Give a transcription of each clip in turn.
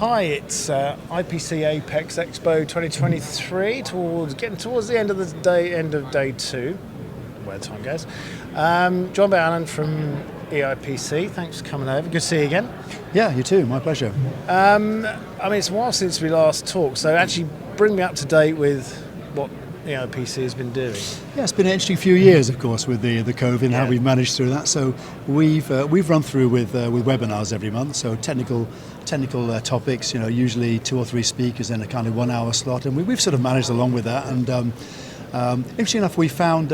Hi, it's IPC Apex Expo 2023, getting towards the end of the day, end of day two, where the time goes. Joined by Alan from EIPC. Thanks for coming over. Good to see you again. Yeah, you too. My pleasure. I mean, it's a while since we last talked, so actually bring me up to date with what EIPC has been doing. Yeah, it's been an interesting few years, of course, with the COVID and how we've managed through that. So we've run through with webinars every month. So technical topics, usually 2 or 3 speakers in a kind of 1 hour slot, and we've sort of managed along with that. And interesting enough, we found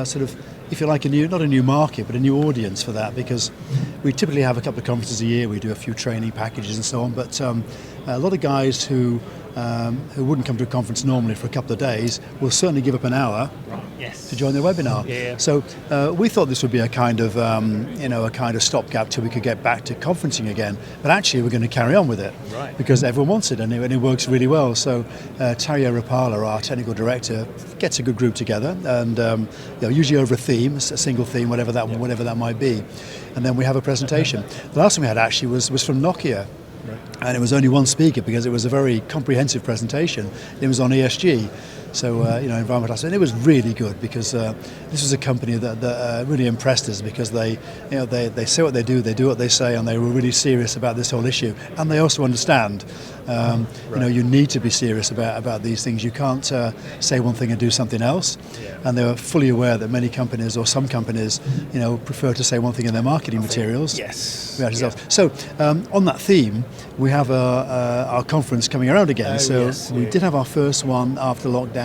sort of, if you like, not a new market, but a new audience for that, because we typically have a couple of conferences a year. We do a few training packages and so on, but a lot of guys who wouldn't come to a conference normally for a couple of days will certainly give up an hour to join the webinar. Yeah. So we thought this would be a kind of stopgap till we could get back to conferencing again. But actually, we're going to carry on with it because everyone wants it, and it works really well. So Tarja Rapala, our technical director, gets a good group together, and usually over a theme, a single theme, whatever that might be, and then we have a presentation. The last one we had actually was from Nokia. And it was only one speaker because it was a very comprehensive presentation. It was on ESG, so environmental aspect. And it was really good because this was a company that really impressed us because they say what they do what they say, and they were really serious about this whole issue. And they also understand, you need to be serious about these things. You can't say one thing and do something else. And they were fully aware that many companies, or some companies, prefer to say one thing in their marketing materials. Yes. So on that theme, we have our conference coming around again. We did have our first one after lockdown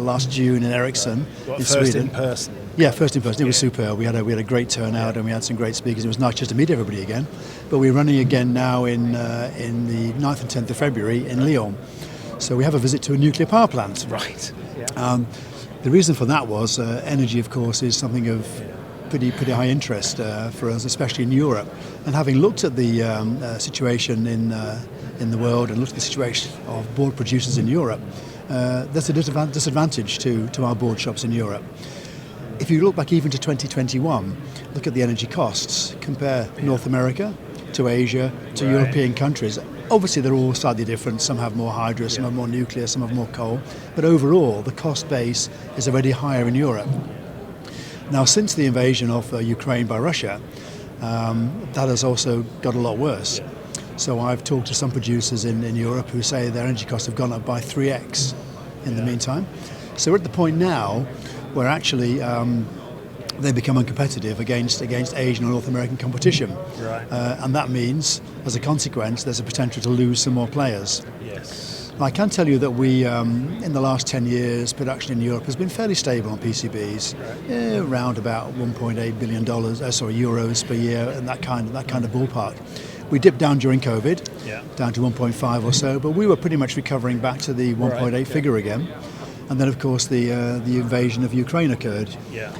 last June in Ericsson in Sweden. In person. Yeah, first in person. It was superb. We had a great turnout, and we had some great speakers. It was nice just to meet everybody again. But we're running again now in the 9th and 10th of February in Lyon. So we have a visit to a nuclear power plant. Right. Yeah. The reason for that was energy, of course, is something of pretty high interest for us, especially in Europe. And having looked at the situation in the world and looked at the situation of board producers in Europe, there's a disadvantage to our board shops in Europe. If you look back even to 2021, look at the energy costs, compare North America to Asia to European countries. Obviously they're all slightly different. Some have more hydro, some have more nuclear, some have more coal. But overall, the cost base is already higher in Europe. Now, since the invasion of Ukraine by Russia, that has also got a lot worse. So I've talked to some producers in Europe who say their energy costs have gone up by 3x in the meantime. So we're at the point now where actually they become uncompetitive against Asian or North American competition. Right. And that means, as a consequence, there's a potential to lose some more players. Yes. I can tell you that we, in the last 10 years, production in Europe has been fairly stable on PCBs, around about $1.8 billion, euros per year, and that kind of ballpark. We dipped down during COVID, down to 1.5 or so, but we were pretty much recovering back to the 1.8 figure again. And then, of course, the invasion of Ukraine occurred. Yeah.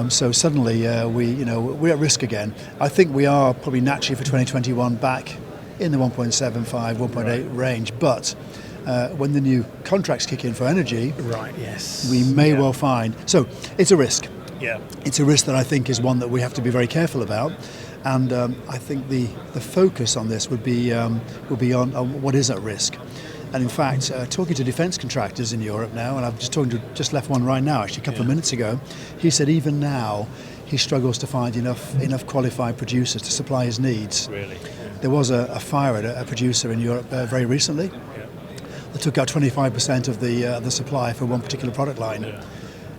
So suddenly we're at risk again. I think we are probably naturally for 2021 back in the 1.75, 1.8 range, but when the new contracts kick in for energy, we may well find. So it's a risk. Yeah. It's a risk that I think is one that we have to be very careful about. And I think the focus on this would be on what is at risk. And in fact, talking to defence contractors in Europe now, and I've just left one right now, actually a couple of minutes ago, he said even now he struggles to find enough qualified producers to supply his needs. Really? There was a fire at a producer in Europe very recently that took out 25% of the supply for one particular product line. Yeah.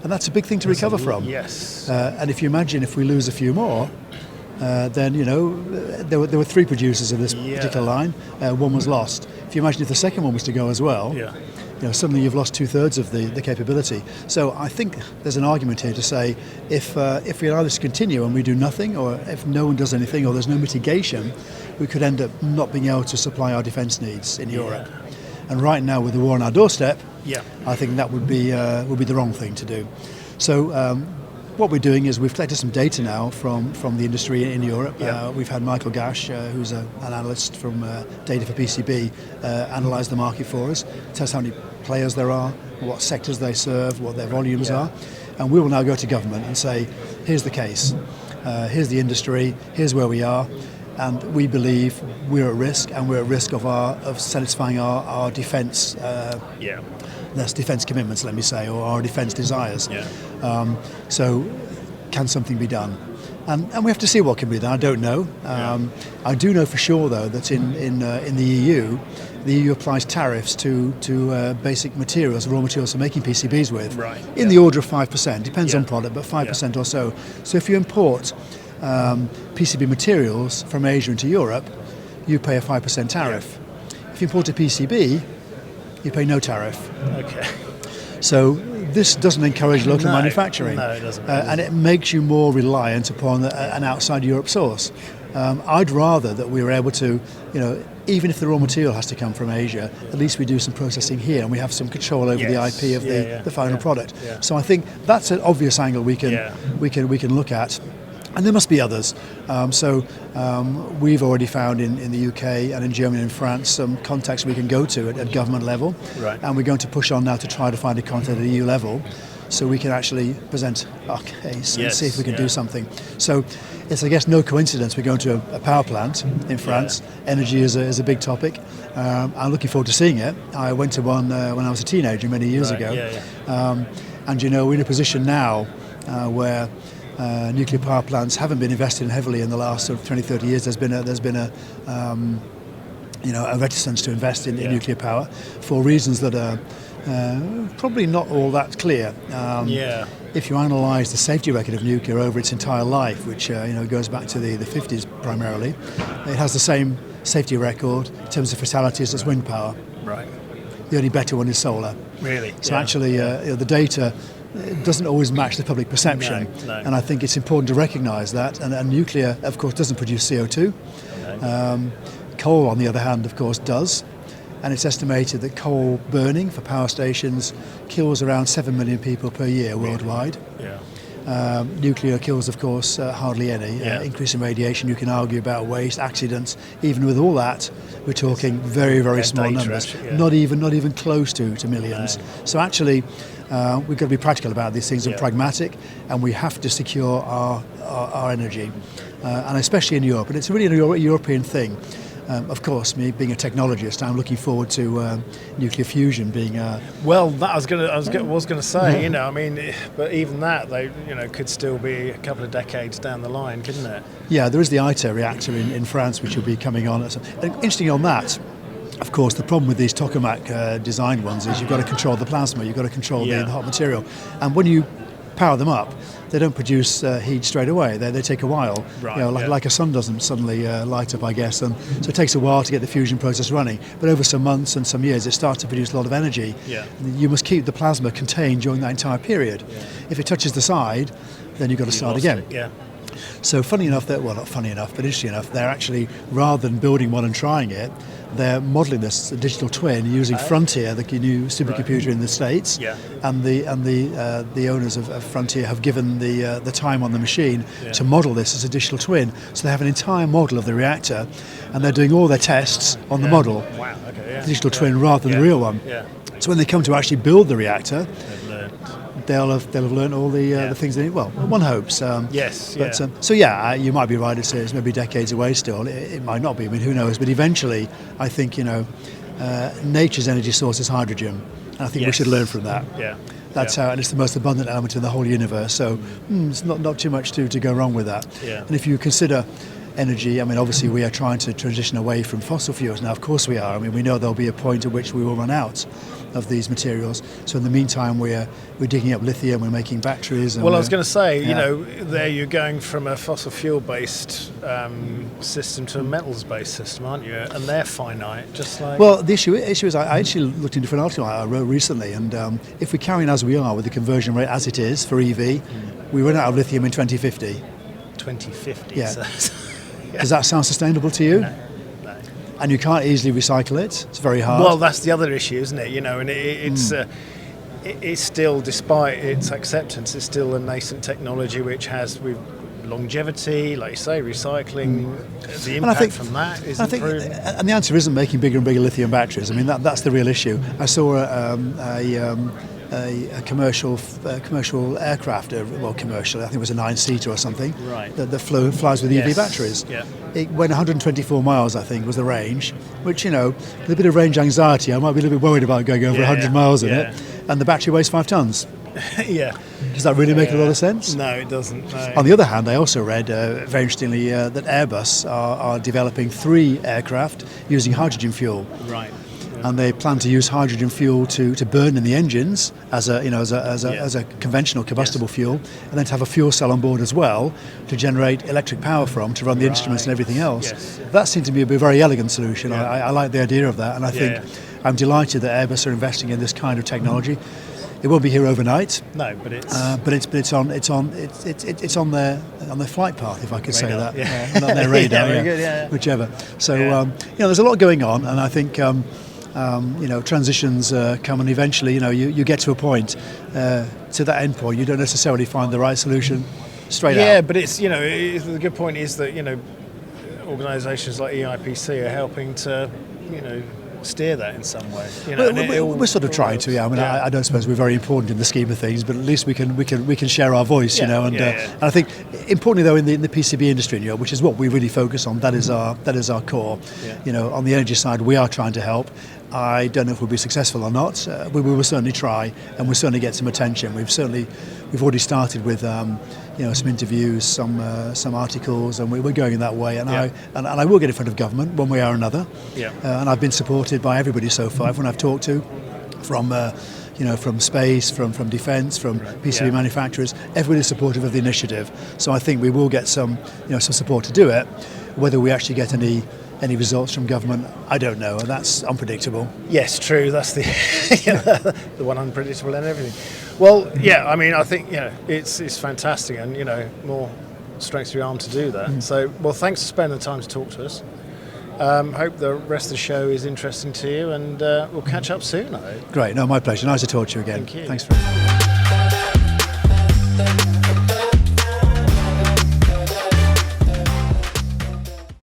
And that's a big thing to recover from. Yes. And if you imagine if we lose a few more, then there were 3 producers of this particular line. One was lost. If you imagine if the second one was to go as well, suddenly you've lost 2/3 of the capability. So I think there's an argument here to say if we allow this to continue and we do nothing, or if no one does anything, or there's no mitigation, we could end up not being able to supply our defence needs in Europe. And right now, with the war on our doorstep, I think that would be the wrong thing to do. So what we're doing is we've collected some data now from the industry in Europe. We've had Michael Gash, who's an analyst from Data for PCB, analyse the market for us, tell us how many players there are, what sectors they serve, what their volumes are. And we will now go to government and say, here's the case, here's the industry, here's where we are. and we believe we're at risk, and we're at risk of satisfying our defence. That's defence commitments, let me say, or our defence desires. So, can something be done? And we have to see what can be done. I don't know. I do know for sure, though, that in the EU applies tariffs to basic materials, raw materials for making PCBs with, in the order of 5%. Depends on product, but 5% or so. So if you import PCB materials from Asia into Europe, you pay a 5% tariff. If you import a PCB, you pay no tariff. Okay. So this doesn't encourage local manufacturing. No, it doesn't. And it makes you more reliant upon an outside Europe source. I'd rather that we were able to, even if the raw material has to come from Asia, at least we do some processing here and we have some control over the IP of the final product. So I think that's an obvious angle we can look at. And there must be others. We've already found in the UK and in Germany and France some contacts we can go to at government level. And we're going to push on now to try to find a contact at EU level so we can actually present our case and see if we can do something. So it's, I guess, no coincidence we're going to a power plant in France. Energy is a big topic. I'm looking forward to seeing it. I went to one when I was a teenager many years ago. And we're in a position now where nuclear power plants haven't been invested in heavily in the last sort of 20, 30 years. There's been a reticence to invest in nuclear power for reasons that are probably not all that clear. If you analyse the safety record of nuclear over its entire life, which goes back to the 50s primarily, it has the same safety record in terms of fatalities as wind power. The only better one is solar. Really? So actually, the data doesn't always match the public perception, and I think it's important to recognise that. And nuclear, of course, doesn't produce CO2. Coal, on the other hand, of course, does. And it's estimated that coal burning for power stations kills around 7 million people per year worldwide. Nuclear kills, of course, hardly any. Increase in radiation, you can argue about waste, accidents. Even with all that, we're talking very, very small numbers. Not even close to millions. So actually, we've got to be practical about these things and pragmatic, and we have to secure our energy, and especially in Europe. And it's really a European thing. Of course, me being a technologist, I'm looking forward to nuclear fusion being. Well, that I was going to say, but even that, they, could still be a couple of decades down the line, couldn't it? Yeah, there is the ITER reactor in France, which will be coming on. And interesting on that. Of course, the problem with these tokamak designed ones is you've got to control the plasma, you've got to control the hot material, and when you power them up, they don't produce heat straight away. They take a while. Like a sun doesn't suddenly light up, I guess. And so it takes a while to get the fusion process running. But over some months and some years, it starts to produce a lot of energy. You must keep the plasma contained during that entire period. If it touches the side, then you've got to start again. So funny enough, not funny enough, but interesting enough, they're actually, rather than building one and trying it, they're modelling this digital twin using Frontier, the new supercomputer in the States, and the owners of Frontier have given the time on the machine to model this as a digital twin. So they have an entire model of the reactor, and they're doing all their tests on the model, the digital twin, rather than the real one. So when they come to actually build the reactor, they'll have learned all the things they need. Well, one hopes. You might be right. It's maybe decades away still. It might not be. I mean, who knows? But eventually, I think nature's energy source is hydrogen, and I think we should learn from that. That's how, and it's the most abundant element in the whole universe. So it's not too much to go wrong with that. And if you consider energy, I mean, obviously we are trying to transition away from fossil fuels now. Of course we are. I mean, we know there'll be a point at which we will run out of these materials. So in the meantime, we're digging up lithium, we're making batteries. Well, I was going to say, there you're going from a fossil fuel-based system to a metals-based system, aren't you? And they're finite, just like. Well, the issue is, I actually looked into an article I wrote recently, and if we carry on as we are with the conversion rate as it is for EV, we run out of lithium in 2050. 2050. Yeah. Does that sound sustainable to you? No. And you can't easily recycle it. It's very hard. Well, that's the other issue, isn't it? And it's still, despite its acceptance, it's still a nascent technology which has with longevity, like you say, recycling. The impact from that is improving. And the answer isn't making bigger and bigger lithium batteries. I mean, that's the real issue. I saw an a commercial aircraft, commercial. I think it was a 9-seater or something. Right. That flies with EV batteries. Yeah. It went 124 miles, I think, was the range. Which with a bit of range anxiety, I might be a little bit worried about going over 100 miles in it. And the battery weighs 5 tons. Yeah. Does that really make a lot of sense? No, it doesn't. No. On the other hand, I also read, very interestingly, that Airbus are developing 3 aircraft using hydrogen fuel. Right. And they plan to use hydrogen fuel to burn in the engines as a conventional combustible fuel, and then to have a fuel cell on board as well to generate electric power from, to run the instruments and everything else. Yes. That seemed to be a very elegant solution. Yeah. I like the idea of that, and I think I'm delighted that Airbus are investing in this kind of technology. It won't be here overnight. No, but it's it's on their flight path, if I could say Radar, that. Not their radar, very good, whichever. So there's a lot going on, and I think transitions come, and eventually you get to a point, to that end point. You don't necessarily find the right solution straight out. Yeah, but it's the good point is that organisations like EIPC are helping to steer that in some way. We're sort of trying to. Yeah, I mean, I don't suppose we're very important in the scheme of things, but at least we can share our voice. And I think importantly though, in the PCB industry, which is what we really focus on, that is our core. Yeah. On the energy side, we are trying to help. I don't know if we'll be successful or not. We will certainly try, and we'll certainly get some attention. We've already started with some interviews, some articles, and we're going in that way. And I will get in front of government one way or another. Yeah. And I've been supported by everybody so far. Everyone I've talked to, from space, from defence, from PCB manufacturers, everybody's supportive of the initiative. So I think we will get some support to do it. Whether we actually get any results from government, I don't know, and that's unpredictable. Yes, true. That's the the one unpredictable and everything. Well, I mean, I think it's fantastic, and more strength to your arm to do that. So, well, thanks for spending the time to talk to us. Hope the rest of the show is interesting to you, and we'll catch up soon, I hope. Great, no, my pleasure. Nice to talk to you again. Thank you. Thanks very much.